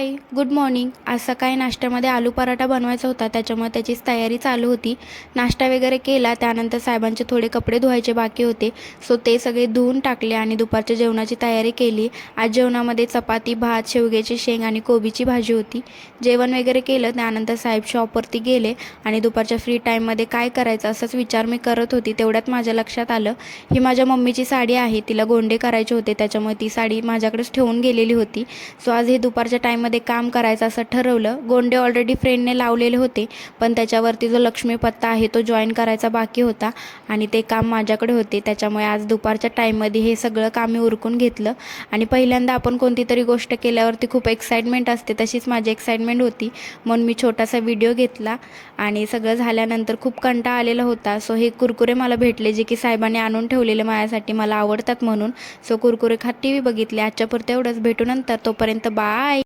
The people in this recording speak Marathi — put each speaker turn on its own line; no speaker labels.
हाय, गुड मॉर्निंग. आज सकाळी नाश्त्यामध्ये आलू पराठा बनवायचा होता, त्याच्यामुळे त्याचीच तयारी चालू होती. नाश्ता वगैरे केला, त्यानंतर साहेबांचे थोडे कपडे धुवायचे बाकी होते, सो ते सगळे धुवून टाकले आणि दुपारच्या जेवणाची तयारी केली. आज जेवणामध्ये चपाती, भात, शेवग्याची शेंग आणि कोबीची भाजी होती. जेवण वगैरे केलं, त्यानंतर साहेब शॉपवरती गेले आणि दुपारच्या फ्री टाईममध्ये काय करायचं असाच विचार मी करत होती. तेवढ्यात माझ्या लक्षात आलं, ही माझ्या मम्मीची साडी आहे, तिला गोंडे करायचे होते, त्याच्यामुळे ती साडी माझ्याकडेच ठेवून गेलेली होती. सो आज हे दुपारच्या टाईममध्ये काम करायचं असं ठरवलं. गोंडे ऑलरेडी फ्रेंडने लावलेले होते, पण त्याच्यावरती जो लक्ष्मी पत्ता आहे तो जॉईन करायचा बाकी होता आणि ते काम माझ्याकडे होते. त्याच्यामुळे आज दुपारच्या टाईममध्ये हे सगळं काम मी उरकून घेतलं. आणि पहिल्यांदा आपण कोणती तरी गोष्ट केल्यावरती खूप एक्साइटमेंट असते, तशीच माझी एक्साइटमेंट होती, म्हणून मी छोटासा व्हिडिओ घेतला. आणि सगळं झाल्यानंतर खूप कंटाळा आलेला होता. सो हे कुरकुरे मला भेटले, जे की साहेबांनी आणून ठेवलेले माझ्यासाठी, मला आवडतात म्हणून. सो कुरकुरे खात टी व्ही बघितले. आजच्या पुरतं एवढंच. भेटू नंतर, तोपर्यंत बाय.